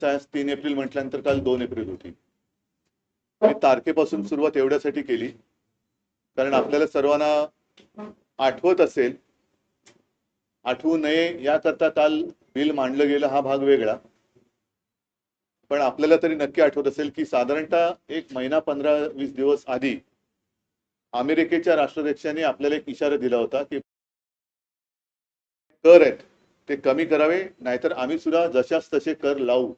3 April म्हटल्यानंतर काल 2 April होती. मी तारखेपासून सुरुवात एवढ्यासाठी केली कारण आपल्याला सर्वांना आठवत असेल, आठवू नये याकरता काल बिल मांडलं गेलं हा भाग वेगळा. पण आपल्याला तरी नक्की आठवत असेल की साधारणतः 1 महिना 15-20 दिवस आधी अमेरिकेच्या राष्ट्राध्यक्षांनी आपल्याला एक इशारा दिला होता की कर आहेत ते कमी करावे, नाहीतर आम्ही सुद्धा जशास तसे कर लावू.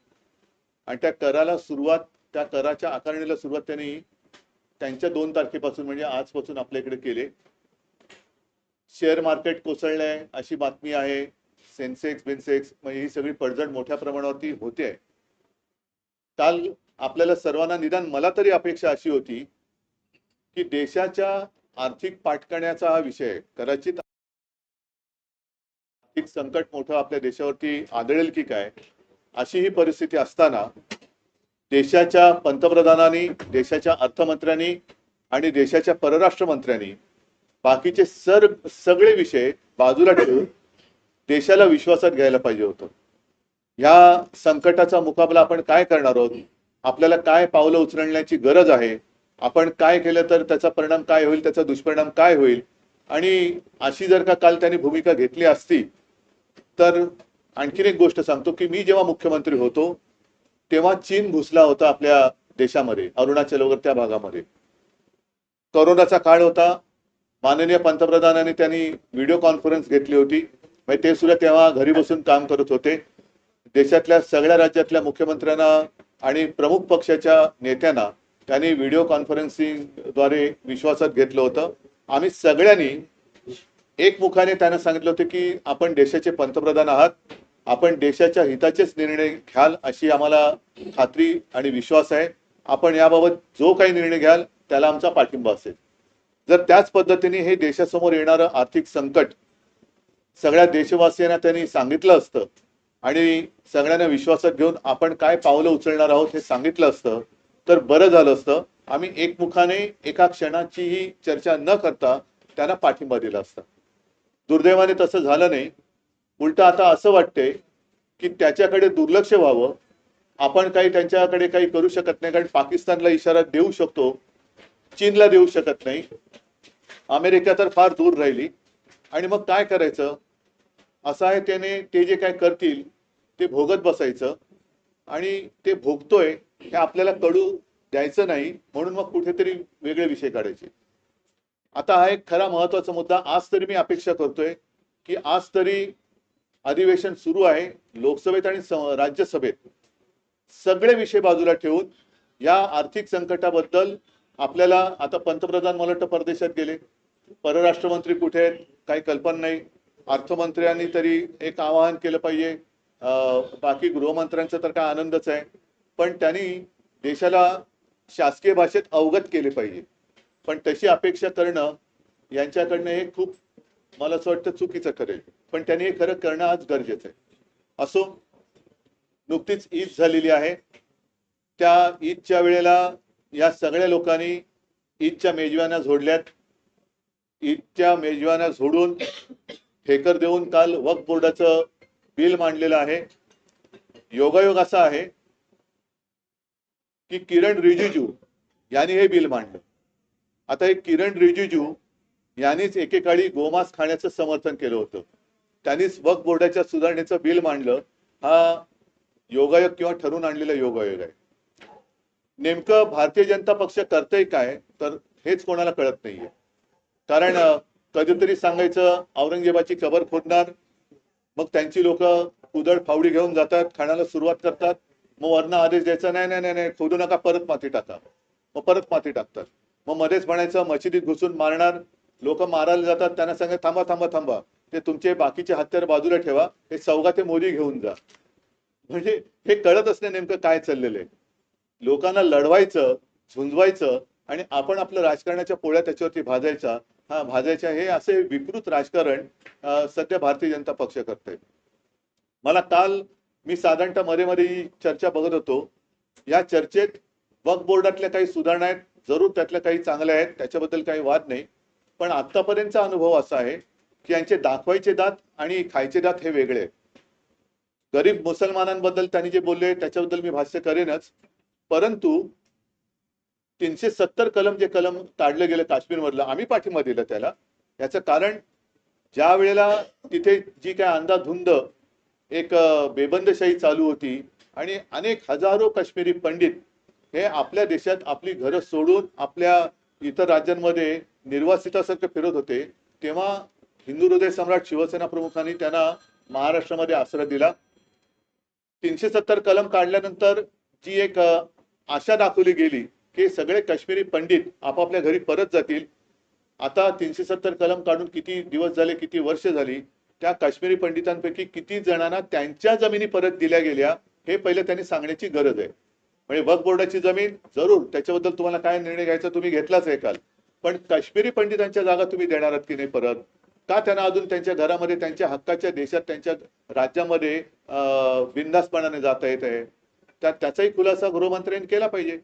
आणि त्या कराला सुरुवात, त्या कराच्या आकारणीला सुरुवात त्यांनी त्यांच्या 2 तारखेपासून म्हणजे आजपासून आपल्याकडे केले. शेअर मार्केट कोसळलंय अशी बातमी आहे. सेन्सेक्स बिन्सेक्स म्हणजे ही सगळी पडझड मोठ्या प्रमाणावरती होते आहे. काल आपल्याला सर्वांना, निदान मला तरी अपेक्षा अशी होती की देशाच्या आर्थिक पाठकण्याचा हा विषय, कदाचित आर्थिक संकट मोठं आपल्या देशावरती आदळेल की काय अशी ही परिस्थिती असताना देशाच्या पंतप्रधानांनी, देशाच्या अर्थमंत्र्यांनी आणि देशाच्या परराष्ट्र मंत्र्यांनी बाकीचे सगळे विषय बाजूला ठेवून देशाला विश्वासात घ्यायला पाहिजे होतं. या संकटाचा मुकाबला आपण काय करणार आहोत, आपल्याला काय पावलं उचलण्याची गरज आहे, आपण काय केलं तर त्याचा परिणाम काय होईल, त्याचा दुष्परिणाम काय होईल, आणि अशी जर का काल त्यांनी भूमिका घेतली असती तर आणखीन एक गोष्ट सांगतो की मी जेव्हा मुख्यमंत्री होतो तेव्हा चीन घुसला होता आपल्या देशामध्ये, अरुणाचल वगैरे त्या भागामध्ये. कोरोनाचा काळ होता. माननीय पंतप्रधानांनी त्यांनी व्हिडिओ कॉन्फरन्स घेतली होती. म्हणजे ते सुद्धा तेव्हा घरी बसून काम करत होते. देशातल्या सगळ्या राज्यातल्या मुख्यमंत्र्यांना आणि प्रमुख पक्षाच्या नेत्यांना त्यांनी व्हिडिओ कॉन्फरन्सिंगद्वारे विश्वासात घेतलं होतं. आम्ही सगळ्यांनी एकमुखाने त्यांना सांगितलं होतं की आपण देशाचे पंतप्रधान आहात, आपण देशाच्या हिताचेच निर्णय घ्याल अशी आम्हाला खात्री आणि विश्वास आहे. आपण याबाबत जो काही निर्णय घ्याल त्याला आमचा पाठिंबा असेल. जर त्याच पद्धतीने हे देशासमोर येणारं आर्थिक संकट सगळ्या देशवासियांना त्यांनी सांगितलं असतं आणि सगळ्यांना विश्वासात घेऊन आपण काय पावलं उचलणार आहोत हे सांगितलं असतं तर बरं झालं असतं. आम्ही एकमुखाने एका क्षणाचीही चर्चा न करता त्यांना पाठिंबा दिला असता. दुर्दैवाने तसं झालं नाही. उलट आता असं वाटतंय की त्याच्याकडे दुर्लक्ष व्हावं. आपण काही त्यांच्याकडे काही करू शकत नाही, कारण पाकिस्तानला इशारा देऊ शकतो, चीनला देऊ शकत नाही, अमेरिका तर फार दूर राहिली. आणि मग काय करायचं असं आहे. त्याने ते जे काय करतील ते भोगत बसायचं आणि ते भोगतोय हे आपल्याला कळू द्यायचं नाही, म्हणून मग कुठेतरी वेगळे विषय काढायचे. आता हा एक खरा महत्वाचा मुद्दा. आज तरी मी अपेक्षा करतोय की आज तरी अधिवेशन सुरू आहे लोकसभेत आणि राज्यसभेत, सगळे विषय बाजूला ठेवून या आर्थिक संकटाबद्दल आपल्याला, आता पंतप्रधान मला वाटतं परदेशात गेले, परराष्ट्र मंत्री कुठे आहेत काही कल्पना नाही, अर्थमंत्र्यांनी तरी एक आवाहन केलं पाहिजे, बाकी गृहमंत्र्यांचा तर काय आनंदच आहे, पण त्यांनी देशाला शासकीय भाषेत अवगत केले पाहिजे. पण तशी अपेक्षा करणं यांच्याकडनं हे खूप मला असं वाटतं चुकीचं ठरेल. पण त्यांनी हे खरं करणं आज गरजेचं आहे. असो, नुकतीच ईद झालेली आहे. त्या ईदच्या वेळेला या सगळ्या लोकांनी ईदच्या मेजवान्या झोडल्यात. ईदच्या मेजवान्या झोडून ठेकर देऊन काल वक्फ बोर्डाचं बिल मांडलेलं आहे. योगायोग असा आहे की किरण रिजिजू यांनी हे बिल मांडलं. आता हे किरण रिजिजू यांनीच एकेकाळी गोमांस खाण्याचं समर्थन केलं होतं. त्यांनीच वक्फ बोर्डाच्या सुधारणेचं बिल मांडलं. हा योगायोग किंवा ठरवून आणलेला योगायोग आहे. नेमकं भारतीय जनता पक्ष करतंय काय तर हेच कोणाला कळत नाहीये. कारण कधीतरी सांगायचं औरंगजेबाची कबर खोदणार, मग त्यांची लोक कुदळ फावडी घेऊन जातात, खाण्याला सुरुवात करतात, मग वरनं आदेश द्यायचा नाही नाही नाही खोदू नका, परत माती टाका, मग परत माती टाकतात. मग मध्येच म्हणायचं मशिदीत घुसून मारणार, लोक मारायला जातात, त्यांना सांगा थांबा थांबा थांबा, ते तुमचे बाकीचे हत्यार बाजूला ठेवा, हे सौगा ते मोदी घेऊन जा. म्हणजे हे कळत असणे नेमकं काय चाललेलं आहे. लोकांना लढवायचं, झुंजवायचं आणि आपण आपलं राजकारणाच्या पोळ्या त्याच्यावरती भाजायच्या, हे असे विकृत राजकारण सध्या भारतीय जनता पक्ष करते. मला काल मी साधारणतः मध्ये मध्ये ही चर्चा बघत होतो. या चर्चेत वक्फ बोर्डातल्या काही सुधारणा आहेत, जरूर त्यातल्या काही चांगल्या आहेत, त्याच्याबद्दल काही वाद नाही. पण आतापर्यंतचा अनुभव असा आहे की यांचे दाखवायचे दात आणि खायचे दात हे वेगळे आहेत. गरीब मुसलमानांबद्दल त्यांनी जे बोलले त्याच्याबद्दल मी भाष्य करेनच, परंतु 370 कलम जे कलम काढलं गेलं काश्मीरमधलं, आम्ही पाठिंबा दिला त्याला. याचं कारण ज्या वेळेला तिथे जी काय अंधाधुंद एक बेबंदशाही चालू होती आणि अनेक हजारो काश्मीरी पंडित हे आपल्या देशात आपली घरं सोडून आपल्या इतर राज्यांमध्ये निर्वासितासारखे फिरत होते, तेव्हा हिंदू हृदय सम्राट शिवसेना प्रमुखांनी त्यांना महाराष्ट्रामध्ये आश्रय दिला. 370 कलम काढल्यानंतर जी एक आशा दाखवली गेली की सगळे काश्मीरी पंडित आपापल्या घरी परत जातील. आता 370 कलम काढून किती दिवस झाले, किती वर्ष झाली, त्या काश्मीरी पंडितांपैकी किती जणांना त्यांच्या जमिनी परत दिल्या गेल्या हे पहिले त्यांनी सांगण्याची गरज आहे. म्हणजे वक्फ बोर्डाची जमीन जरूर त्याच्याबद्दल तुम्हाला काय निर्णय घ्यायचा तुम्ही घेतलाच आहे काल, पण काश्मीरी पंडितांच्या जागा तुम्ही देणार आहात की नाही परत? का त्यांना अजून त्यांच्या घरामध्ये त्यांच्या हक्काच्या देशात त्यांच्या राज्यामध्ये बिनधास्तपणाने जाता येत आहे? त्याचाही खुलासा गृहमंत्र्यांनी केला पाहिजे.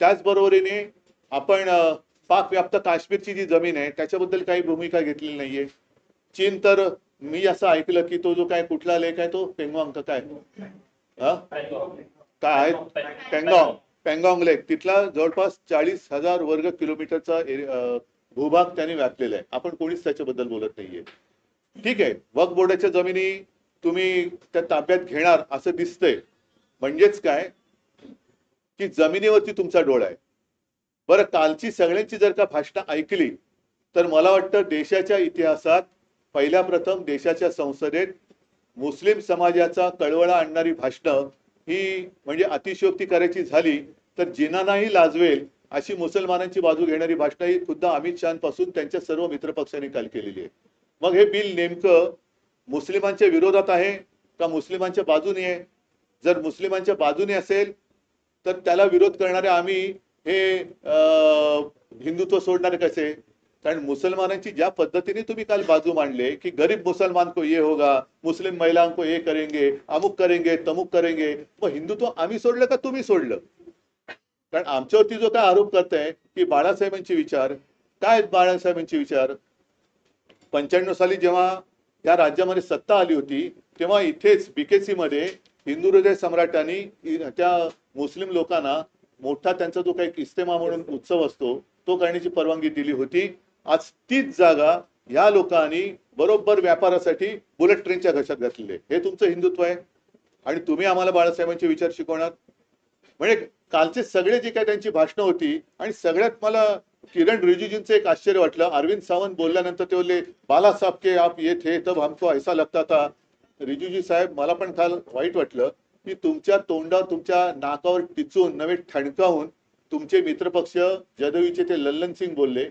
त्याचबरोबरीने आपण पाक व्याप्त काश्मीरची जी जमीन आहे त्याच्याबद्दल काही भूमिका घेतलेली नाहीये. चीन तर मी असं ऐकलं की तो जो काय कुठला लेख आहे तो पेंगॉंग का काय काय आहे पेंगॉंग लेक, तिथला जवळपास 40,000 वर्ग किलोमीटरचा भूभाग त्यांनी व्यापलेला आहे. आपण कोणीच त्याच्याबद्दल बोलत नाहीये. ठीक आहे, वक्फ बोर्डाच्या जमिनी तुम्ही त्या ताब्यात घेणार असं दिसतंय, म्हणजेच काय की जमिनीवरती तुमचा डोळा आहे. बरं, कालची सगळ्यांची जर का भाषणं ऐकली तर मला वाटतं देशाच्या इतिहासात पहिल्या प्रथम देशाच्या संसदेत मुस्लिम समाजाचा कळवळा आणणारी भाषणं ही म्हणजे अतिशयोक्ती करायची झाली तर जिनांनाही लाजवेल अशी मुसलमानांची बाजू घेणारी भाषणं ही खुद्द अमित शहापासून त्यांच्या सर्व मित्रपक्षांनी काल केलेली आहे. मग हे बिल नेमकं मुस्लिमांच्या विरोधात आहे का मुस्लिमांच्या बाजूने आहे? जर मुस्लिमांच्या बाजूने असेल तर त्याला विरोध करणारे आम्ही हे हिंदुत्व सोडणारे कसे? कारण मुसलमानांची ज्या पद्धतीने तुम्ही काल बाजू मांडले की गरीब मुसलमान को ये होगा, मुस्लिम महिलाओं को ये करेंगे, अमुक करेंगे, तमुक करेंगे, मग हिंदुत्व आम्ही सोडलं का तुम्ही सोडलं? कारण आमच्यावरती जो काय आरोप करताय की बाळासाहेबांचे विचार, काय बाळासाहेबांचे विचार? 95 साली जेव्हा या राज्यामध्ये सत्ता आली होती तेव्हा इथेच बीकेसी मध्ये हिंदू हृदय सम्राटांनी त्या मुस्लिम लोकांना मोठा त्यांचा जो काही इस्तेमा म्हणून उत्सव असतो तो करण्याची परवानगी दिली होती. आज तीच जागा या लोकांनी बरोबर व्यापारासाठी बुलेट ट्रेनच्या घशात घातलेली आहे. हे तुमचं हिंदुत्व आहे आणि तुम्ही आम्हाला बाळासाहेबांचे विचार शिकवणार? म्हणजे कालचे सगळे जे काही त्यांची भाषणं होती आणि सगळ्यात मला किरण रिजिजूंचं एक आश्चर्य वाटलं. अरविंद सावंत बोलल्यानंतर ते बोलले बालासाहेब के आप ये थे तब हमको ऐसा लगता था. रिजिजू साहेब, मला पण काल वाईट वाटलं की तुमच्या तोंडावर तुमच्या नाकावर टिचून नव्हे ठणकावून तुमचे मित्रपक्ष जदयूचे ते लल्लन सिंग बोलले,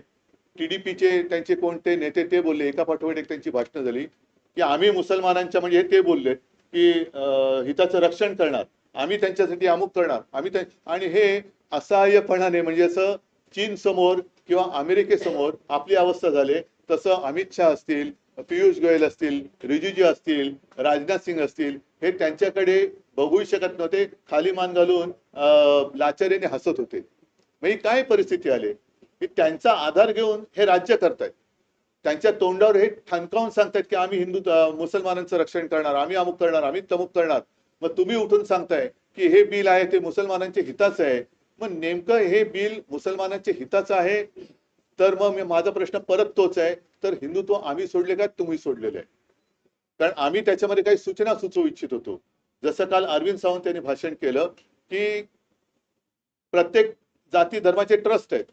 टीडीपीचे त्यांचे कोणते नेते ते बोलले, एका पाठोपाठ एक त्यांची भाषणं झाली की आम्ही मुसलमानांच्या म्हणजे ते बोलले की हिताचं रक्षण करणार, आम्ही त्यांच्यासाठी अमुक करणार, आणि हे असहाय्यपणाने म्हणजे असं चीन समोर किंवा अमेरिकेसमोर आपली अवस्था झाली. तसं अमित शहा असतील, पियुष गोयल असतील, रिजिजू असतील, राजनाथ सिंग असतील, हे त्यांच्याकडे बघू शकत नव्हते, खाली मान घालून लाचारीने हसत होते. म्हणजे काय परिस्थिती आली की त्यांचा आधार घेऊन हे राज्य करतायत. त्यांच्या तोंडावर हे ठणकावून सांगतायत की आम्ही मुसलमानांचं रक्षण करणार, आम्ही अमुक करणार, आम्ही तमुक करणार. मग तुम्ही उठून सांगताय की हे बिल आहे ते मुसलमानांच्या हिताचं आहे. मग नेमकं हे बिल मुसलमानांच्या हिताचं आहे तर मग माझा प्रश्न परत तोच आहे, तर हिंदुत्व आम्ही सोडले का तुम्ही सोडलेलं आहे? कारण आम्ही त्याच्यामध्ये काही सूचना सुचवू इच्छित होतो. जसं काल अरविंद सावंत यांनी भाषण केलं की प्रत्येक जाती धर्माचे ट्रस्ट आहेत,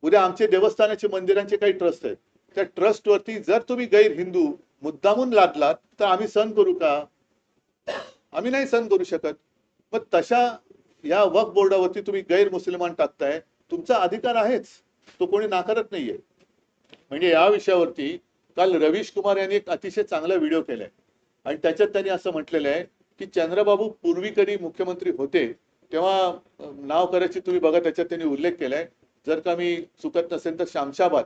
उद्या आमचे देवस्थानाचे मंदिरांचे काही ट्रस्ट आहेत, त्या ट्रस्ट वरती जर तुम्ही गैर हिंदू मुद्दामून लादलात तर आम्ही सहन करू का? आम्ही नाही सहन करू शकत. मग तशा या वक्फ बोर्डावरती तुम्ही गैर मुसलमान टाकताय, तुमचा अधिकार आहेच, तो कोणी नाकारत नाहीये. म्हणजे या विषयावरती काल रवीश कुमार यांनी एक अतिशय चांगला व्हिडिओ केलाय आणि त्याच्यात त्यांनी असं म्हटलेलं आहे की चंद्रबाबू पूर्वी कधी मुख्यमंत्री होते तेव्हा नाव करायची तुम्ही बघा, त्याच्यात त्यांनी उल्लेख केलाय, जर का मी चुकत नसेल तर शामशाबाद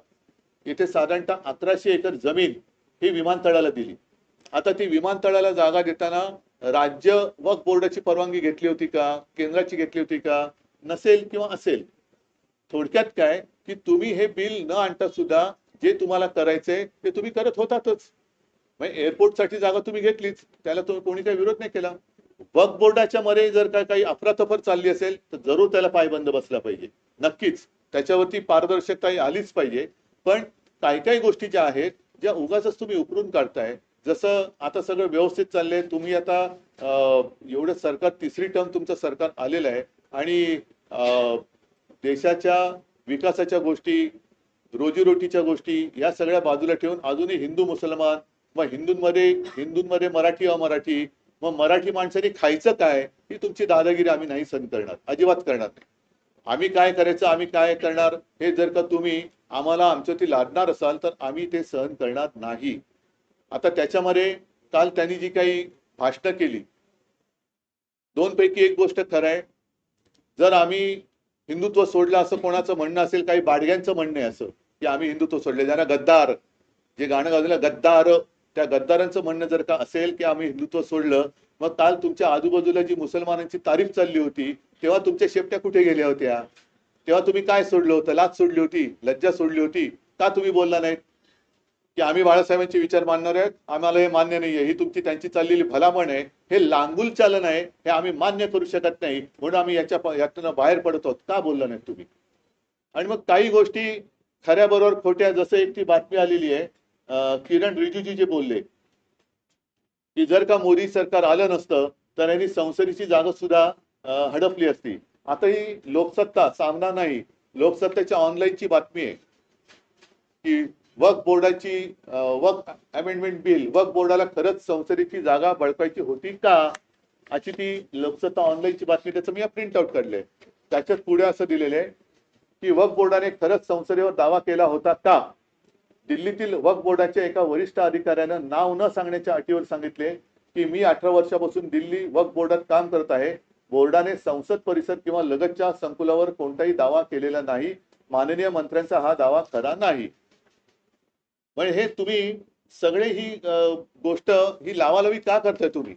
इथे साधारणतः 1100 एकर जमीन ही विमानतळाला दिली. आता ती विमानतळाला जागा देताना राज्य वक्फ बोर्डाची परवानगी घेतली होती का, केंद्राची घेतली होती का? नसेल किंवा असेल. थोडक्यात काय की तुम्ही हे बिल न आणता सुद्धा जे तुम्हाला करायचंय ते तुम्ही करत होतातच. म्हणजे एअरपोर्टसाठी जागा तुम्ही घेतलीच, त्याला कोणी काही विरोध नाही केला. वक्फ बोर्डाच्या मध्ये जर का काही अफरातफर चालली असेल तर जरूर त्याला पायबंद बसला पाहिजे, नक्कीच त्याच्यावरती पारदर्शकता आलीच पाहिजे. पण काही काही गोष्टी ज्या आहेत ज्या उगाच तुम्ही उकरून काढताय, जसं आता सगळं व्यवस्थित चाललंय, तुम्ही आता एवढं सरकार तिसरी टर्म तुमचं सरकार आलेलं आहे आणि देशाच्या विकासाच्या गोष्टी, रोजीरोटीच्या गोष्टी या सगळ्या बाजूला ठेवून अजूनही हिंदू मुसलमान, मग हिंदूंमध्ये मराठी अमराठी, मग मराठी माणसाने खायचं काय, ही तुमची दादागिरी आम्ही नाही सहन करणार, अजिबात करणार नाही. आम्ही काय करायचं, आम्ही काय करणार, हे जर का तुम्ही आम्हाला आमच्यावरती लादणार असाल तर आम्ही ते सहन करणार नाही. आता त्याच्यामध्ये काल त्यांनी जी काही भाषणं केली, दोन पैकी एक गोष्ट खरं आहे, जर आम्ही हिंदुत्व सोडलं असं कोणाचं म्हणणं असेल, काही बाडग्यांचं म्हणणं आहे असं की आम्ही हिंदुत्व सोडले, ज्यांना गद्दार, जे गाणं गाजलं गद्दार, त्या गद्दारांचं म्हणणं जर का असेल की आम्ही हिंदुत्व सोडलं, मग काल तुमच्या आजूबाजूला जी मुसलमानांची तारीफ चालली होती तेव्हा तुमच्या शेपट्या कुठे गेल्या होत्या? तेव्हा तुम्ही काय सोडलं होतं? लाज सोडली होती, लज्जा सोडली होती का? तुम्ही बोलला नाहीत की आम्ही बाळासाहेबांचे विचार मानणार आहेत, आम्हाला हे मान्य नाहीये, ही तुमची त्यांची चाललेली भलामण आहे, हे लांगुल चालन आहे, हे आम्ही मान्य करू शकत नाही, म्हणून आम्ही यातून बाहेर पडत आहोत, का बोलला नाही तुम्ही? आणि मग काही गोष्टी खऱ्या बरोबर खोट्या, जसं एक ती बातमी आलेली आहे, किरण रिजिजू जे बोलले की जर का मोदी सरकार आलं नसतं तर यांनी संसदेची जागा सुद्धा हडपली असती. आता ही लोकसत्ता सामना नाही, लोकसत्तेच्या ऑनलाईनची बातमी आहे की वक्फ बोर्डाची वक्फ अमेंडमेंट बिल, वक्फ बोर्डाला खरंच संसदेची जागा बळकायची होती का, अशी ती लोकसत्ता ऑनलाईनची बातमी, त्याचं मी प्रिंट आउट काढलंय. त्याच्यात पुढे असं दिलेलं आहे की वक्फ बोर्डाने खरंच संसदेवर दावा केला होता का? दिल्लीतील वक्फ बोर्डाच्या एका वरिष्ठ अधिकाऱ्यानं नाव न सांगण्याच्या अटीवर सांगितले की मी 18 वर्षापासून दिल्ली वक्फ बोर्डात काम करत आहे, बोर्डाने संसद परिसर किंवा लगतच्या संकुलावर कोणताही दावा केलेला नाही, माननीय मंत्र्यांचा हा दावा खरा नाही. म्हणजे हे तुम्ही सगळे ही गोष्ट ही लावालावी का करताय तुम्ही?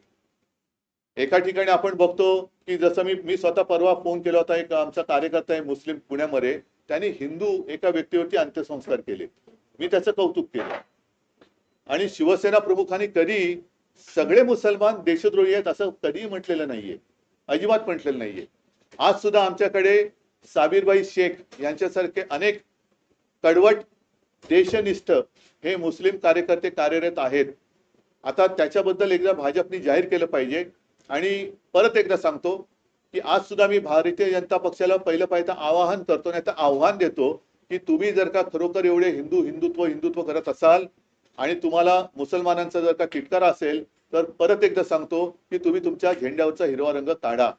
एका ठिकाणी आपण बघतो की जसं मी स्वतः परवा फोन केला होता, एक आमचा कार्यकर्ता आहे मुस्लिम पुण्यामध्ये, त्यांनी हिंदू एका व्यक्तीवरती अंत्यसंस्कार केले, मी त्याचं कौतुक केलं. आणि शिवसेना प्रमुखांनी कधी सगळे मुसलमान देशद्रोही आहेत असं कधीही म्हटलेलं नाहीये, अजिबात म्हटलेलं नाहीये. आज सुद्धा आमच्याकडे साबीरबाई शेख यांच्यासारखे अनेक कडवट देशनिष्ठ हे मुस्लिम कार्यकर्ते कार्यरत आहेत. आता त्याच्याबद्दल एकदा भाजपने जाहीर केलं पाहिजे. आणि परत एकदा सांगतो की आज सुद्धा मी भारतीय जनता पक्षाला पहिलं पाहिजे आवाहन करतो, नाही तर आव्हान देतो की तुम्ही जर का खरोखर एवढे हिंदुत्व करत असाल आणि तुम्हाला मुसलमानांचा जर का तिटकारा असेल तर परत एकदा सांगतो की तुम्ही तुमच्या झेंड्यावरचा हिरवा रंग काढा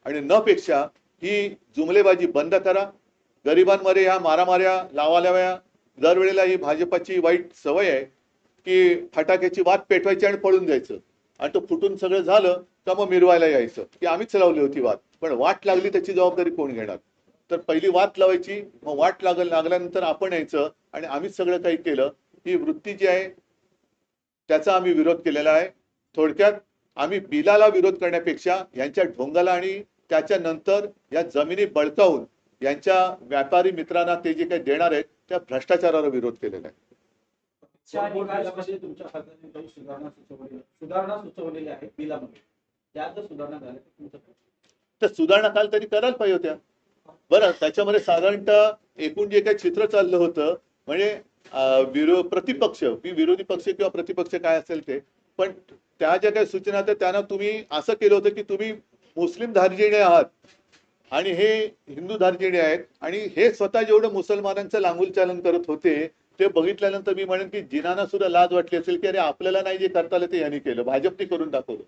आणि न पेक्षा ही जुमलेबाजी बंद करा. गरिबांमध्ये ह्या मारामाऱ्या लावालाव्या, दरवेळेला ही भाजपाची वाईट सवय आहे की फटाक्याची वाट पेटवायची आणि पळून जायचं, आणि तो फुटून सगळं झालं का मग मिरवायला यायचं की आम्हीच लावली होती वाट, पण वाट लागली त्याची जबाबदारी कोण घेणार? तर पहिली वाट लावायची, मग वाट लागल्यानंतर आपण यायचं आणि आम्हीच सगळं काही केलं. ही वृत्ती जी आहे त्याचा आम्ही विरोध केलेला आहे. थोडक्यात आम्ही बिलाला विरोध करण्यापेक्षा यांच्या ढोंगाला आणि त्याच्यानंतर या जमिनी बळकावून यांच्या व्यापारी मित्रांना ते जे काही देणार आहेत त्या भ्रष्टाचाराला विरोध केलेला आहे. तुमच्या खात्याने काही सुधारणा सुचवलेल्या आहेत बिलामध्ये, त्यात जर सुधारणा झाल्या तर सुधारणा काल तरी करायला पाहिजे होत्या. बरं, त्याच्यामध्ये साधारणतः एकूण जे काही चित्र चाललं होतं म्हणजे प्रतिपक्ष, विरोधी पक्ष किंवा प्रतिपक्ष काय असेल ते, पण त्या ज्या काही सूचना होत्या त्यांना तुम्ही असं केलं होतं की तुम्ही मुस्लिम धार्जिणे आहात आणि हे हिंदू धार्जिणे आहेत, आणि हे स्वतः जेवढं मुसलमानांचं लांगुलचालन करत होते ते बघितल्यानंतर मी म्हणेन की जिनांना सुद्धा लाज वाटली असेल की अरे आपल्याला नाही जे करता आलं ते यांनी केलं, भाजपने करून दाखवलं.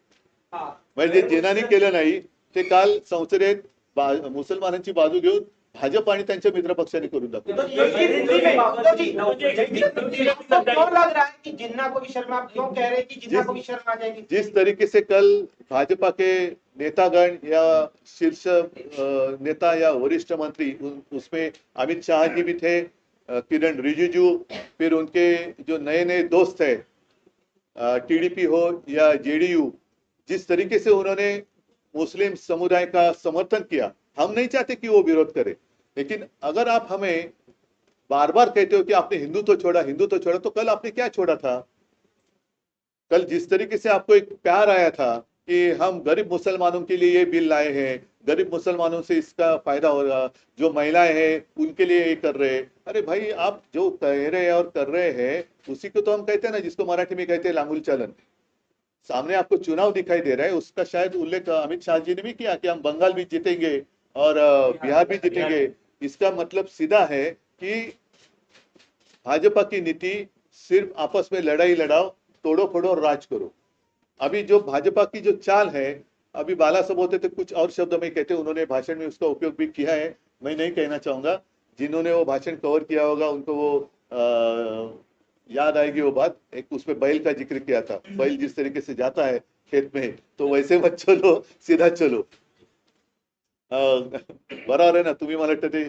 म्हणजे जे जिनांनी केलं नाही ते काल संसदेत मुसलमानांची बाजू घेऊन भाजप आणि त्यांच्या मित्र पक्षाने करून दाखवलं. जिस तरीके से कल भाजपा के नेतागण या शीर्ष नेता या वरिष्ठ मंत्री, उसमें अमित शाह जी भी थे, किरण रिजिजू, फिर उनके जो नए नए दोस्त है टीडीपी हो या जेडीयू, जिस तरीके से उन्होंने मुस्लिम समुदाय का समर्थन किया, हम नहीं चाहते कि वो विरोध करे, लेकिन अगर आप हमें बार बार कहते हो कि आपने हिंदुत्व छोड़ा, तो कल आपने क्या छोड़ा था? कल जिस तरीके से आपको एक प्यार आया था कि हम गरीब मुसलमानों के लिए ये बिल लाए हैं, गरीब मुसलमानों से इसका फायदा होगा, जो महिलाएं हैं उनके लिए ये कर रहे हैं। अरे भाई, आप जो कह रहे हैं और कर रहे हैं उसी को तो हम कहते हैं ना, जिसको मराठी में कहते हैं लांगुल चालन। सामने आपको चुनाव दिखाई दे रहा है, उसका शायद उल्लेख अमित शाह जी ने भी किया कि हम बंगाल भी जीतेंगे और बिहार भी जीतेंगे। इसका मतलब सीधा है कि भाजपा की नीति सिर्फ आपस में लड़ाई लड़ाओ, तोड़ो फोड़ो और राज करो। अभी जो भाजपा की जो चाल है, अभी बाला साहब होते थे कुछ और शब्द में कहते, उन्होंने भाषण में उसका उपयोग भी किया है, मैं नहीं कहना चाहूंगा। जिन्होंने वो भाषण कवर किया होगा उनको वो याद आएगी वो बात। एक उसमें बैल का जिक्र किया था, बैल जिस तरीके से जाता है खेत में, तो वैसे मत चलो, सीधा चलो। बरोबर आहे ना, तुम्ही मला वाटतं ते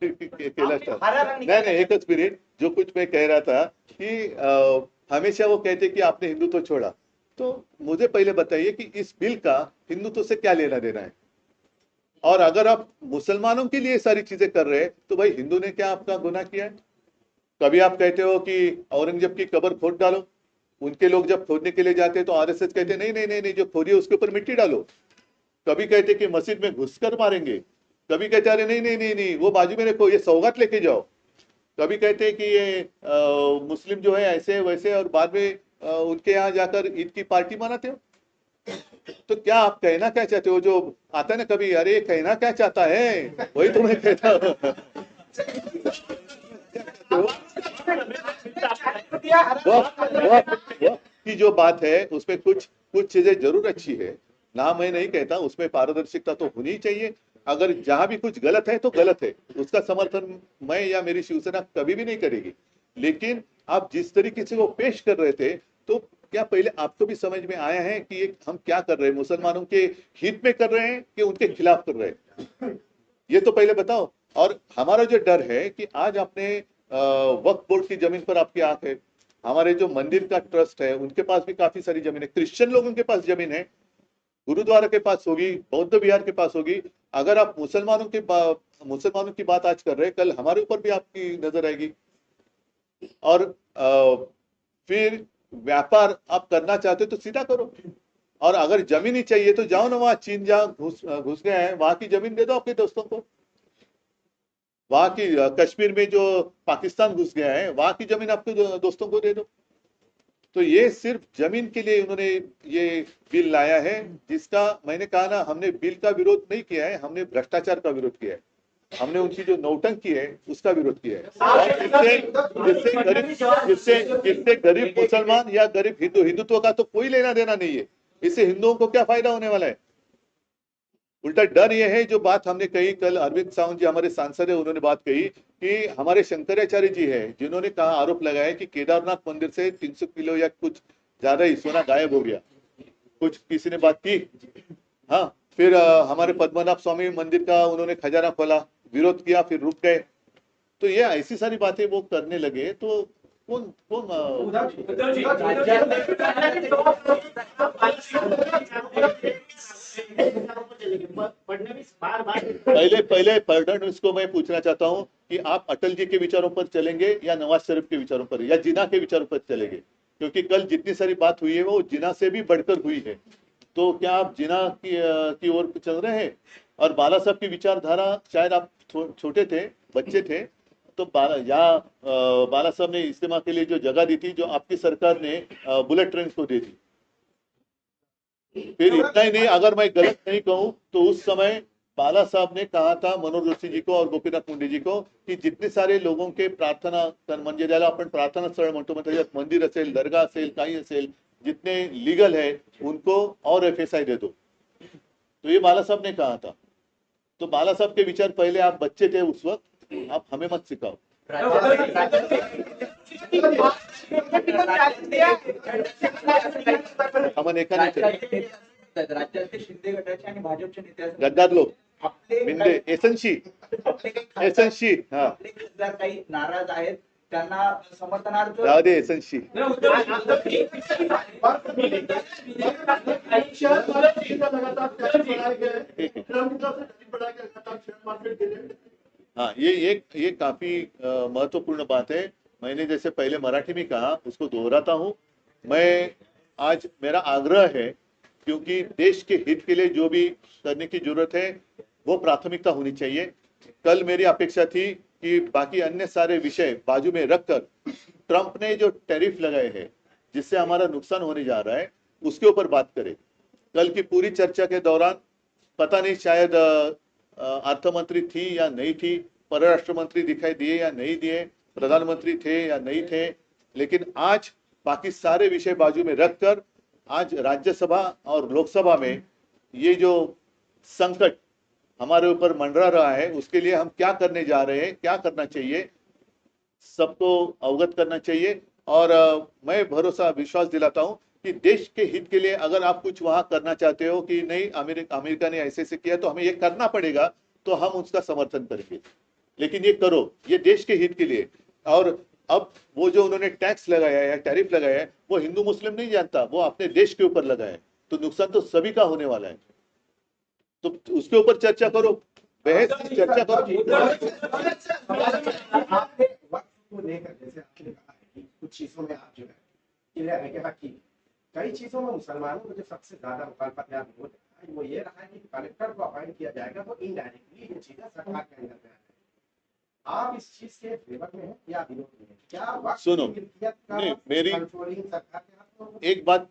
केलं असतं. नाही नाही, एकच मिनिट, जो कुछ मैं कह रहा था कि हमेशा वो कहते कि आपने हिंदुत्व छोड़ा, तो मुझे पहले बताइए कि इस बिल का हिंदुत्व से क्या लेना देना है। और अगर आप मुसलमानों के लिए सारी चीजें कर रहे हैं तो भाई हिंदू ने क्या आपका गुनाह किया है। कभी आप कहते हो कि औरंगजेब की कब्र खोद डालो, उनके लोग जब खोदने के लिए जाते हैं तो आरएसएस कहते हैं नहीं नहीं नहीं नहीं, जो खोदी है उसके ऊपर मिट्टी डालो। कभी कहते कि मस्जिद में घुसकर मारेंगे, कभी कहते अरे नहीं नहीं नहीं नहीं, वो बाजू में रखो, ये सौगात लेके जाओ। कभी कहते हैं कि ये मुस्लिम जो है ऐसे वैसे, और बाद में उनके यहाँ जाकर ईद की पार्टी मनाते हो। तो क्या आप कहना क्या चाहते हो, जो आता है ना कभी, अरे कहना क्या चाहता है, वही तो मैं कहता हूँ। की जो बात है उसमें कुछ कुछ चीजें जरूर अच्छी है ना, मैं नहीं कहता, उसमें पारदर्शिता तो होनी चाहिए। अगर जहां भी कुछ गलत है तो गलत है, उसका समर्थन मैं या मेरी शिवसेना कभी भी नहीं करेगी। लेकिन आप जिस तरीके से वो पेश कर रहे थे, तो क्या पहले आपको भी समझ में आया है कि ये हम क्या कर रहे हैं, मुसलमानों के हित में कर रहे हैं कि उनके खिलाफ कर रहे हैं, ये तो पहले बताओ। और हमारा जो डर है कि आज आपने वक्फ बोर्ड की जमीन पर आपकी आंख है, हमारे जो मंदिर का ट्रस्ट है उनके पास भी काफी सारी जमीन है, क्रिश्चियन लोगों के पास जमीन है, गुरुद्वारा के पास होगी, बौद्ध विहार के पास होगी। अगर आप मुसलमानों की बात आज कर रहे हैं, कल हमारे ऊपर भी आपकी नजर आएगी। और फिर व्यापार आप करना चाहते हो तो सीधा करो, और अगर जमीन ही चाहिए तो जाओ ना, वहां चीन जहां घुस गए हैं वहां की जमीन दे दो अपने दोस्तों को। वहां की कश्मीर में जो पाकिस्तान घुस गया है वहां की जमीन आपके दोस्तों को दे दो। तो ये सिर्फ जमीन के लिए उन्होंने ये बिल लाया है, जिसका मैंने कहा ना, हमने बिल का विरोध नहीं किया है, हमने भ्रष्टाचार का विरोध किया है, हमने उनकी जो नौटंकी है उसका विरोध किया है। और इससे गरीब मुसलमान या गरीब हिंदुत्व का तो कोई लेना देना नहीं है। इससे हिंदुओं को क्या फायदा होने वाला है। उल्टा डर ये है, जो बात हमने कही कल, अरविंद सावंत जी हमारे सांसद है, उन्होंने बात कही कि हमारे शंकराचार्य जी है जिन्होंने कहा, आरोप लगाया कि केदारनाथ मंदिर से 300 किलो या कुछ ज्यादा ही सोना गायब हो गया, कुछ किसी ने बात की। हाँ, फिर हमारे पद्मनाभ स्वामी मंदिर का उन्होंने खजाना खोला, विरोध किया, फिर रुक गए। तो ये ऐसी सारी बातें वो करने लगे, तो कौन कौन पहले पहले फडणवीस को मैं पूछना चाहता हूं कि आप अटल जी के विचारों पर चलेंगे या नवाज शरीफ के विचारों पर या जिना के विचारों पर चलेंगे, क्योंकि कल जितनी सारी बात हुई है वो जिना से भी बढ़कर हुई है। तो क्या आप जिना की ओर चल रहे हैं। और बाला साहब की विचारधारा, शायद आप छोटे थे, बच्चे थे, तो बाला साहब ने इस्तेमाल के लिए जो जगह दी थी, जो आपकी सरकार ने बुलेट ट्रेन को दे दी। फिर इतना ही नहीं, अगर मैं गलत नहीं कहूं तो उस समय बाला साहब ने कहा था मनोहर जोशी जी को और गोपीनाथ मुंडे जी को कि जितने सारे लोगों के प्रार्थना म्हणजे ज्याला आपण प्रार्थना स्थळ म्हणतो, मतलब मंदिर असेल, दरगाह असेल, काही असेल, जितने लीगल है उनको और एफएसआई दे दो। तो ये बाला साहब ने कहा था। तो बाला साहब के विचार, पहले आप बच्चे थे उस वक्त, आप हमें मत सिखाओ। हम एकाने राज्याचे शिंदे गटाचे आणि भाजपच्या नेत्यांचे गद्दार लोक आपले मिंदे एसनशी हा आपले खासदार काही नाराज आहेत, त्यांना समर्थनार्थ जाऊ दे एसनशी। हाँ, ये काफी महत्वपूर्ण बात है। मैंने जैसे पहले मराठी में कहा, उसको दोहराता हूँ। मैं आज मेरा आग्रह है क्योंकि देश के हित के लिए जो भी करने की जरूरत है वो प्राथमिकता होनी चाहिए। कल मेरी अपेक्षा थी कि बाकी अन्य सारे विषय बाजू में रखकर ट्रंप ने जो टैरिफ लगाए हैं जिससे हमारा नुकसान होने जा रहा है उसके ऊपर बात करें। कल की पूरी चर्चा के दौरान पता नहीं शायद अर्थ मंत्री थी या नहीं थी, परराष्ट्र मंत्री दिखाई दिए या नहीं दिए, प्रधानमंत्री थे या नहीं थे, लेकिन आज बाकी सारे विषय बाजू में रखकर आज राज्यसभा और लोकसभा में ये जो संकट हमारे ऊपर मंडरा रहा है उसके लिए हम क्या करने जा रहे हैं, क्या करना चाहिए, सबको अवगत करना चाहिए। और मैं भरोसा विश्वास दिलाता हूं कि देश के हित के लिए अगर आप कुछ वहां करना चाहते हो कि नहीं अमेरिका ने ऐसे किया तो हमें ये करना पड़ेगा, तो हम उसका समर्थन करेंगे। लेकिन ये करो, ये देश के हित के लिए। और अब वो जो उन्होंने टैक्स लगाया है या टैरिफ लगाया है वो हिंदू मुस्लिम नहीं जानता, वो अपने देश के ऊपर लगाया है, तो नुकसान तो सभी का होने वाला है। तो उसके ऊपर चर्चा करो, बहस की चर्चा करो। आपने वक्त को लेकर जैसे आपने कहा है कि कुछ चीजों में आप जो है क्लियर है कि हाँ ठीक, कई चीजों में मुसलमानों को जो सबसे ज्यादा मुखालफत या विरोध है वो ये रहा है कि कलेक्टर को अपॉइंट किया जाएगा वो इनडायरेक्टली ये चीजें सरकार के अंदर में आ। आप इस चीज के फेवर में हैं या विरोध में हैं? क्या वक्त सुनो, की मिल्कियत का नहीं, मेरी कंट्रोलिंग सरकार के हाथ में होगा? एक बात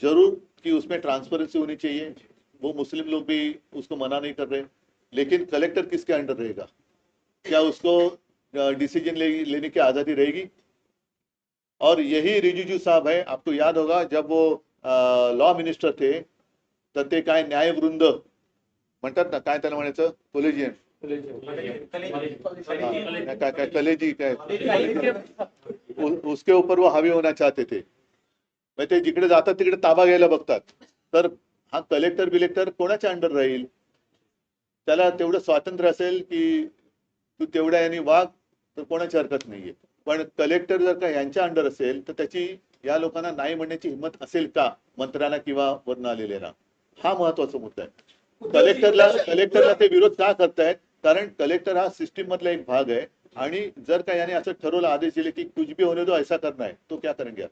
जरूर कि उसमें ट्रांसपेरेंसी होनी चाहिए, वो मुस्लिम लोग भी उसको मना नहीं कर रहे, लेकिन कलेक्टर किसके अंडर रहेगा? क्या उसको डिसीजन लेने की आजादी रहेगी? और यही रिजिजू साहब है, आपको याद होगा जब वो लॉ मिनिस्टर थे तर ते काय न्यायवृंद म्हणतात ना, काय त्याला म्हणायचं, कोलेजियन काय कलेजी काय उसके ऊपर वो हावी होना चाहते थे। मग ते जिकडे जातात तिकडे ताबा घ्यायला बघतात, तर हा कलेक्टर बिलेक्टर कोणाच्या अंडर राहील? त्याला तेवढं स्वातंत्र्य असेल की तू तेवढ्या यांनी वाग तर कोणाची हरकत नाहीये, पण कलेक्टर जर का यांच्या अंडर असेल तर त्याची या लोकांना नाही म्हणण्याची हिंमत असेल का मंत्र्यांना किंवा वरून आलेल्या? हा महत्वाचा मुद्दा आहे। कलेक्टरला ते विरोध का करतायत? कारण कलेक्टर हा सिस्टीम मधला एक भाग आहे आणि जर का याने असं ठरवलं, आदेश दिले की कुछ भी होने दो ऐसा करना है, तो क्या करेंगे आप?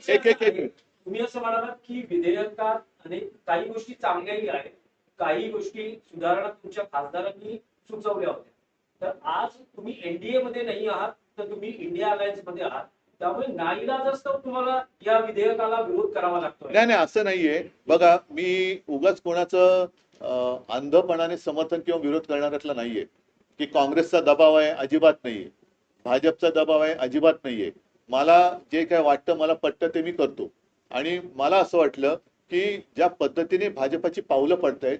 एक तुम्ही असं म्हणालात की विधेयकात अनेक काही गोष्टी चांगल्याही आहेत, काही गोष्टी सुधारणा तुमच्या खासदारांनी सुचवल्या होत्या, तर आज तुम्ही एनडीए मध्ये नाही आहात तर तुम्ही इंडिया अलायन्स मध्ये आहात, त्यामुळे नाईलाजास्तव तुम्हाला या विधेयकाला विरोध करावा लागतोय। नाही असं नाहीये बघा, मी उगाच कोणाचं अंधपणाने समर्थन किंवा विरोध करणाऱ्यातला नाहीये की काँग्रेसचा दबाव आहे, अजिबात नाहीये, भाजपचा दबाव आहे, अजिबात नाहीये। मला जे काय वाटतं, मला पटतं ते मी करतो। आणि मला असं वाटलं की ज्या पद्धतीने भाजपाची पावलं पडतायत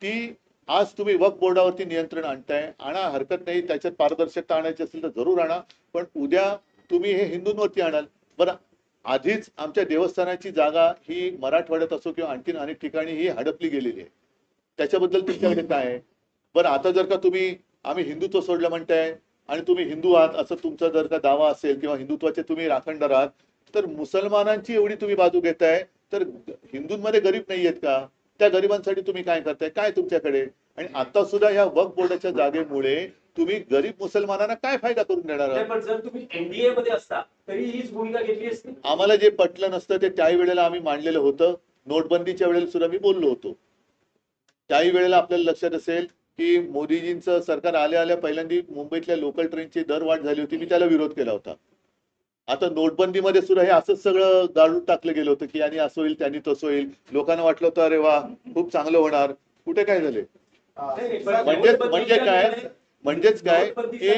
ती, आज तुम्ही वक्फ बोर्डावरती नियंत्रण आणताय, आणा, हरकत नाही, त्याच्यात पारदर्शकता आणायची असेल तर जरूर आणा, पण उद्या तुम्ही हे हिंदूंवरती आणाल। बरं, आधीच आमच्या देवस्थानाची जागा ही मराठवाड्यात असो किंवा आणखीन अनेक ठिकाणी ही हडपली गेलेली आहे, त्याच्याबद्दल तुमच्याकडे काय आहे? बरं, आता जर का तुम्ही आम्ही हिंदुत्व सोडलं म्हणताय आणि तुम्ही हिंदू आहात असं तुमचा जर का दावा असेल किंवा हिंदुत्वाचे तुम्ही राखणदार आहात, तर मुसलमानांची एवढी तुम्ही बाजू घेताय, तर हिंदूंमध्ये गरीब नाही आहेत का? त्या गरिबांसाठी तुम्ही काय करताय? काय तुमच्याकडे? आणि आता सुद्धा या वक्फ बोर्डाच्या जागेमुळे तुम्ही गरीब मुसलमानांना काय फायदा करून देणार आहात? पण जर तुम्ही एनडीए मध्ये असता तरी हीच भूमिका घेतली असती। आम्हाला जे पटलं नसतं ते त्याही वेळेला आम्ही मांडलेलं होतं, नोटबंदीच्या वेळेला सुद्धा मी बोललो होतो। त्याही वेळेला आपल्याला लक्षात असेल की मोदीजींचं सरकार आल्या पहिल्यांदा मुंबईतल्या लोकल ट्रेनची दरवाढ झाली होती, मी त्याला विरोध केला होता। आता नोटबंदीमध्ये सुद्धा हे असंच सगळं गाडून टाकलं गेलं होतं की यांनी असं होईल, त्यांनी तसं होईल, लोकांना वाटलं होतं अरे वा खूप चांगलं होणार, कुठे काय झाले? म्हणजेच काय की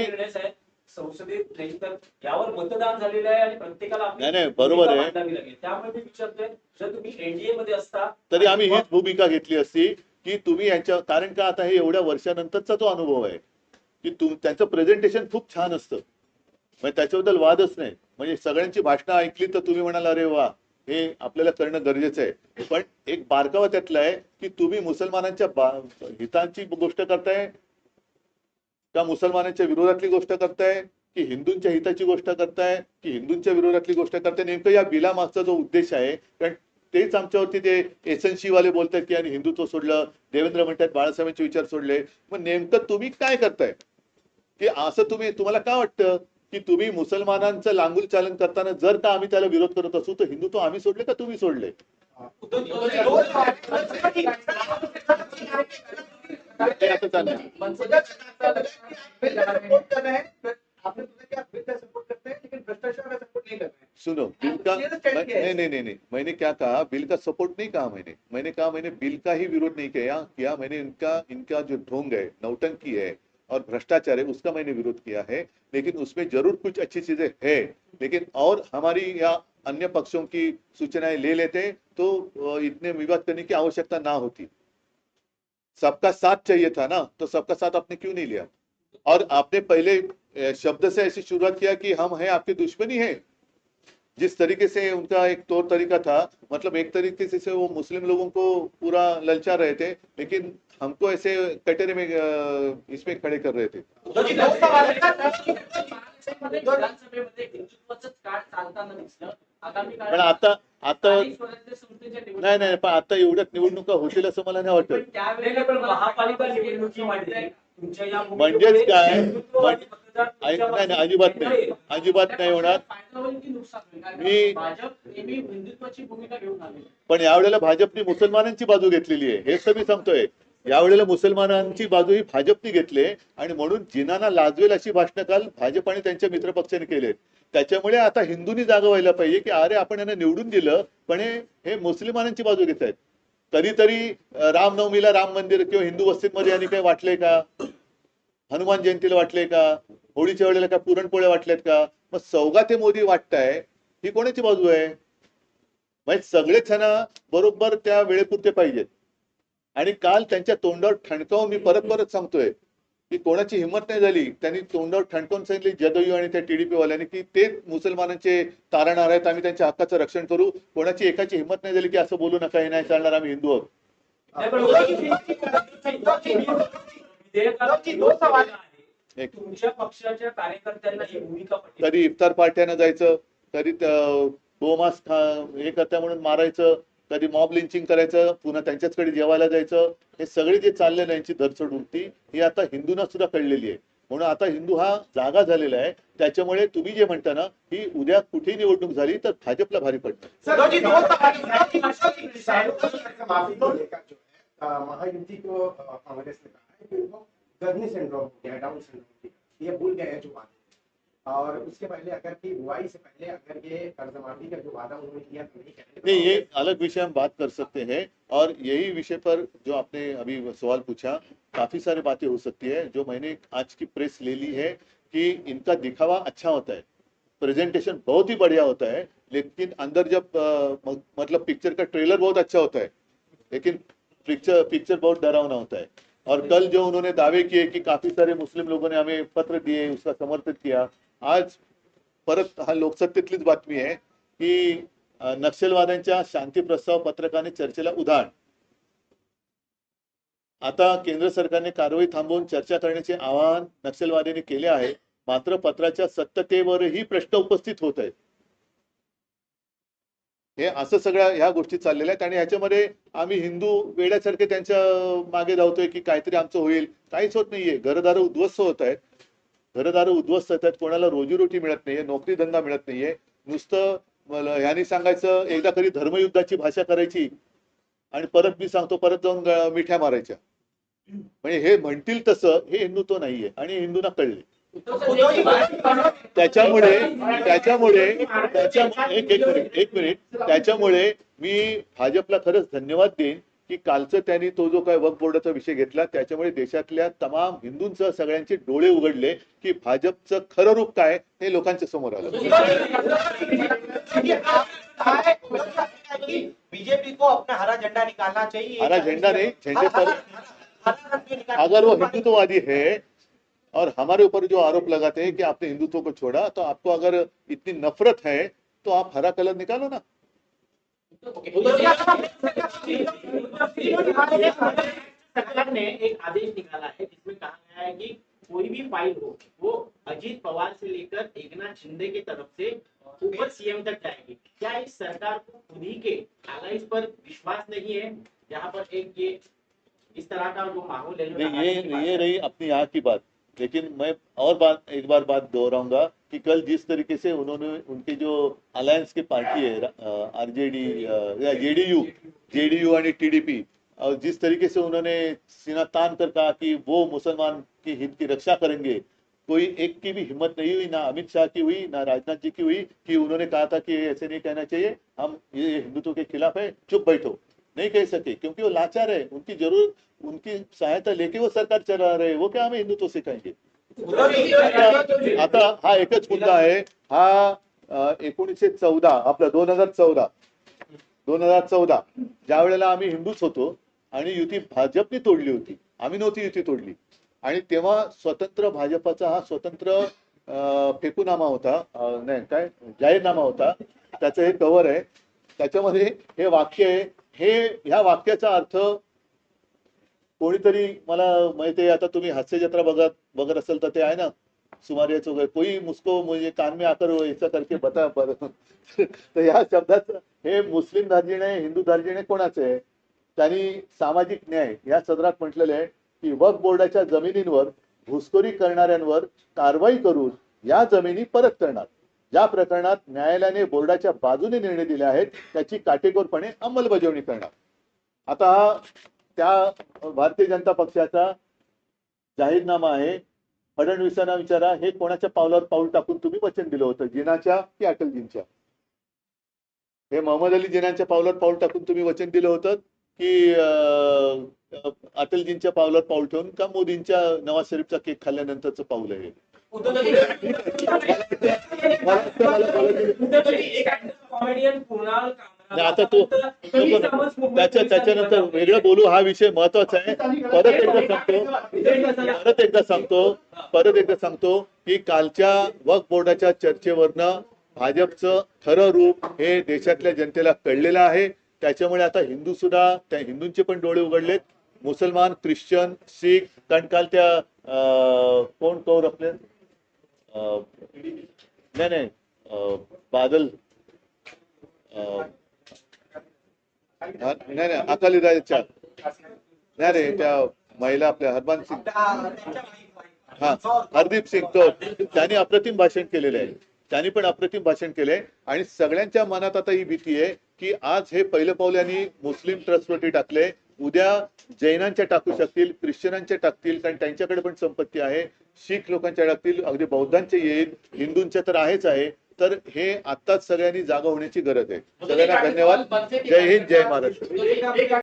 संसदेत नाही तर यावर मतदान झालेलं आहे आणि प्रत्येकाला नाही, बरोबर आहे। त्यामुळे मी विचारतोय, जर तुम्ही एनडीए मध्ये असता तरी आम्ही हीच भूमिका घेतली असती की तुम्ही यांच्या, कारण का आता हे एवढ्या वर्षानंतरचा तो अनुभव आहे की त्यांचं प्रेझेंटेशन खूप छान असतं, म्हणजे त्याच्याबद्दल वादच नाही। म्हणजे सगळ्यांची भाषणं ऐकली तर तुम्ही म्हणाल अरे वा हे आपल्याला करणं गरजेचं आहे, पण एक बारकावा त्यातला आहे की तुम्ही मुसलमानांच्या हितांची गोष्ट करताय का मुसलमानांच्या विरोधातली गोष्ट करताय की हिंदूंच्या हिताची गोष्ट करताय की हिंदूंच्या विरोधातली गोष्ट करताय? नेमकं या बिलामागचा जो उद्देश आहे, कारण तेच आमच्यावरती ते एसएनसी वाले बोलतात की आणि हिंदुत्व सोडलं, देवेंद्र म्हणतात बाळासाहेबांचे विचार सोडले, मग नेमकं तुम्ही काय करताय की असं? तुम्हाला काय वाटतं की तुम्ही मुसलमानांचं लांगुल चालन करताना जर का आम्ही त्याला विरोध करत असू तर हिंदुत्व आम्ही सोडले का तुम्ही सोडले? हे आता चाललंय. सुनो, बिल का नहीं, मैंने क्या कहा, बिल का सपोर्ट नहीं कहा मैंने कहा मैंने बिल का ही विरोध नहीं किया मैंने इनका जो ढोंग है, नौटंकी है और भ्रष्टाचार है उसका मैंने विरोध किया है, लेकिन उसमें जरूर कुछ अच्छी चीजें है, लेकिन और हमारी या अन्य पक्षों की सूचनाएं ले लेते तो इतने विवाद करने की आवश्यकता ना होती। सबका साथ चाहिए था ना, तो सबका साथ आपने क्यों नहीं लिया? और आपने पहले शब्द से ऐसी शुरुआत किया कि हम हैं आपके दुश्मनी है। जिस तरीके से उनका एक तौर तरीका था, मतलब एक तरीके से वो मुस्लिम लोगों को पूरा ललचा रहे थे, लेकिन हमको ऐसे कटोरे में इसमें खड़े कर रहे थे। विधानसभेमध्ये हिंदुत्वाचंच काळ चालताना दिसलं. आगामी पण काळात आता स्थानिक स्वराज्य संस्थेच्या नाही पण आता एवढ्याच निवडणुका होतील असं मला नाही पण वाटत. त्यावेळेला पण महापालिका निवडणुकीमध्ये तुमच्या या म्हणजेच काय? हिंदुत्ववादी मतदार नाही, अजिबात नाही होणार. फायदा होईल की नुकसान होईल? कारण मी- भाजप नेहमी हिंदुत्वाची भूमिका घेऊन आली. पण यावेळेला भाजपने मुसलमानांची बाजू घेतलेली आहे, हेच तर मी सांगतोय. यावेळेला मुसलमानांची बाजू ही भाजपने घेतली आणि म्हणून जिनांना लाजवेल अशी भाषणं काल भाजप आणि त्यांच्या मित्रपक्षाने केलेत. त्याच्यामुळे आता हिंदूंनी जागा व्हायला पाहिजे की अरे आपण यांना निवडून दिलं, पण हे मुस्लिमानांची बाजू घेत आहेत. कधीतरी रामनवमीला राम मंदिर किंवा हिंदू वस्तींमध्ये यांनी काही वाटले का? हनुमान जयंतीला वाटले का? होळीच्या वेळेला काय पुरणपोळ्या वाटल्यात का? मग सौगा ते मोदी वाटताय, ही कोणाची बाजू आहे? म्हणजे सगळेच जण बरोबर त्या वेळेपुरते पाहिजेत. आणि काल त्यांच्या तोंडावर ठणकावून मी परत सांगतोय की कोणाची हिंमत नाही झाली, त्यांनी तोंडावर ठणकावून सांगितले जदयू आणि त्या टीडीपी वाल्यांनी की ते मुसलमानांचे तारणहार आहेत, आम्ही त्यांच्या हक्काचं रक्षण करू. कोणाची एकाची हिंमत नाही झाली की असं बोलू नका, हे नाही चालणार, आम्ही हिंदू आहोत. नाही, पण विधेयकाला आहे. तुमच्या पक्षाच्या कार्यकर्त्यांना ही भूमिका पटली. कधी इफ्तार पार्ट्यानं जायचं, कधी गोमांस हे करता म्हणून मारायचं, कधी मॉब लिंचिंग करायचं, पुन्हा त्यांच्याचकडे जेवायला जायचं. हे सगळे जे चालले ना यांची धरसड उलटी ही आता हिंदूंना सुद्धा कळलेली आहे. म्हणून आता हिंदू हा जागा झालेला आहे. त्याच्यामुळे तुम्ही जे म्हणता ना ही उद्या कुठेही निवडणूक झाली तर भाजपला भारी पडणार. महायुति को कांग्रेस ने कहा है कि उनको गर्मी सिंड्रोम हो गया, डाउन सिंड्रोम, ये भूल गए हैं जो बात है। और उसके पहले अगर की बुआई से पहले अगर ये कर्जमाफी का जो वादा उन्होंने किया तो नहीं करेंगे। नहीं, ये अलग विषय हम बात कर सकते हैं और यही विषय पर जो आपने अभी सवाल पूछा, काफी सारी बातें हो सकती है। जो मैंने आज की प्रेस ले ली है कि इनका दिखावा अच्छा होता है, प्रेजेंटेशन बहुत ही बढ़िया होता है, लेकिन अंदर जब मतलब पिक्चर का ट्रेलर बहुत अच्छा होता है, लेकिन पिक्चर बहुत डरावना होता है। और कल जो उन्होंने दावे किए कि काफी सारे मुस्लिम लोगों ने हमें पत्र दिए, उसका समर्थन किया, आज परत हा लोकसत्तेतलीच बातमी आहे की नक्षलवाद्यांच्या शांती प्रस्ताव पत्रकाने चर्चेला उधाण. आता केंद्र सरकारने कारवाई थांबवून चर्चा करण्याचे आवाहन नक्षलवाद्यांनी केले आहे, मात्र पत्राच्या सत्यतेवरही प्रश्न उपस्थित होत आहेत. हे असं सगळ्या ह्या गोष्टी चाललेल्या आहेत आणि ह्याच्यामध्ये आम्ही हिंदू वेड्यासारखे त्यांच्या मागे धावतोय की काहीतरी आमचं होईल. काहीच होत नाहीये. घरदार उद्ध्वस्त होत आहेत, घरदार उद्ध्वस्त होत आहेत, कोणाला रोजीरोटी मिळत नाहीये, नोकरी धंदा मिळत नाहीये. नुसतं ह्यांनी सांगायचं एकदा कधी धर्मयुद्धाची भाषा करायची आणि परत मी सांगतो परत जाऊन मिठ्या मारायच्या. म्हणजे हे म्हणतील तसं हे हिंदुत्व नाहीये आणि हिंदूंना कळले. त्याच्यामुळे एक मिनिट त्याच्यामुळे मी भाजपला खरंच धन्यवाद देईन की कालचं त्यांनी तो जो काय वक्फ बोर्डाचा विषय घेतला त्याच्यामुळे देशातल्या तमाम हिंदूंसह सगळ्यांचे डोळे उघडले की भाजपचं खरं रूप काय हे लोकांच्या समोर आलं. बीजेपी को अपना हरा झंडा निकालना चाहिए। हरा झंडा नहीं, झंडे पर अगर वो हिंदुत्ववादी है और हमारे ऊपर जो आरोप लगाते हैं कि आपने हिंदुत्व को छोड़ा, तो आपको अगर इतनी नफरत है तो आप हरा कलर निकालो ना. सरकार ने एक आदेश निकाला है जिसमें कहा गया है कि कोई भी फाइल हो वो अजीत पवार से लेकर एकनाथ शिंदे की तरफ से ऊपर सीएम तक जाएगी। क्या इस सरकार को खुद ही के एलाइज पर विश्वास नहीं है, जहां पर एक ये इस तरह का जो माहौल है नहीं, ये रही अपनी यहाँ की बात. लेकिन मैं एक बार बात दोहराऊंगा कि कल जिस तरीके से उन्होंने उनकी जो अलायंस की पार्टी है आरजेडी या जेडीयू आणि टीडीपी, और जिस तरीके से उन्होंने सीना तान कर कहा कि वो मुसलमान की हित की रक्षा करेंगे, कोई एक की भी हिम्मत नहीं हुई, ना अमित शाह की हुई, ना राजनाथ जी की हुई कि उन्होंने कहा था कि ऐसे नहीं कहना चाहिए, हम ये हिंदुत्व के खिलाफ है, चुप बैठो। नहीं कह सके क्योंकि वो लाचार है, उनकी जरूर उनकी सहायता लेके वो सरकार चला रहे हैं, वो क्या हमें हिंदुत्व सिखाएंगे? आता हा एकच मुद्दा आहे, हा 1914 आपला 2014 ज्या वेळेला आम्ही हिंदूच होतो आणि युती भाजपने तोडली होती, आम्ही नव्हती युती तोडली, आणि तेव्हा स्वतंत्र भाजपाचा हा स्वतंत्र फेकूनामा होता, नाही काय जाहीरनामा होता, त्याचं हे कव्हर आहे, त्याच्यामध्ये हे वाक्य आहे, ह्या वाक्याचा अर्थ कोणीतरी मला माहिती आहे, आता तुम्ही हास्य जत्रा बघत असेल तर ते आहे ना सुमारियाचं वगैरे, कोई मुझको मुझे कान में आकर ऐसा करके बता तर या शब्दाचं हे मुस्लिम दार्जिने हिंदू दार्जिने कोणाचे आहे? त्यांनी सामाजिक न्याय या सदरात म्हटलेलं आहे की वक्फ बोर्डाच्या जमिनींवर घुसखोरी करणाऱ्यांवर कारवाई करून या जमिनी परत करणार, ज्या प्रकरणात न्यायालयाने बोर्डाच्या बाजूने निर्णय दिले आहेत त्याची काटेकोरपणे अंमलबजावणी करणार. आता हा त्या भारतीय जनता पक्षाचा जाहीरनामा आहे. फडणवीसांना विचारा, हे कोणाच्या पावलावर पाऊल टाकून तुम्ही वचन दिलं होतं, जिनाच्या की अटलजींच्या? हे मोहम्मद अली जिनाच्या पावलावर पाऊल टाकून तुम्ही वचन दिलं होतं की अटलजींच्या पावलावर पाऊल ठेवून का मोदींच्या नवाज शरीफचा केक खाल्ल्यानंतरचं पाऊल आहे? कॉमेडियन कुणाल नाही, आता तो त्याच्यानंतर वेगळं बोलू, हा विषय महत्वाचा आहे. परत एकदा सांगतो की कालच्या वक्फ बोर्डाच्या चर्चेवरनं भाजपचं खरं रूप हे देशातल्या जनतेला कळलेलं आहे. त्याच्यामुळे आता हिंदू सुद्धा, त्या हिंदूंचे पण डोळे उघडलेत, मुसलमान, ख्रिश्चन, शीख, कारण काल त्या कोण कौर आपले नाही बादल नाही अकालीदाच्या नाही त्या महिला आपल्या हरबंस हरदीप सिंग कौर, त्यांनी अप्रतिम भाषण केलेलं आहे, त्यांनी पण अप्रतिम भाषण केलंय. आणि सगळ्यांच्या मनात आता ही भीती आहे की आज हे पहिलं पाऊल यांनी मुस्लिम ट्रस्टवरती टाकले, उद्या जैनांच्या टाकू शकतील, ख्रिश्चनांच्या टाकतील, कारण त्यांच्याकडे पण संपत्ती आहे, शीख लोकांच्या टाकतील, अगदी बौद्धांचे येईल, हिंदूंच्या तर आहेच आहे. तर हे आत्ताच सगळ्यांनी जागा होण्याची गरज आहे. सगळ्यांना धन्यवाद. जय हिंद, जय महाराष्ट्र.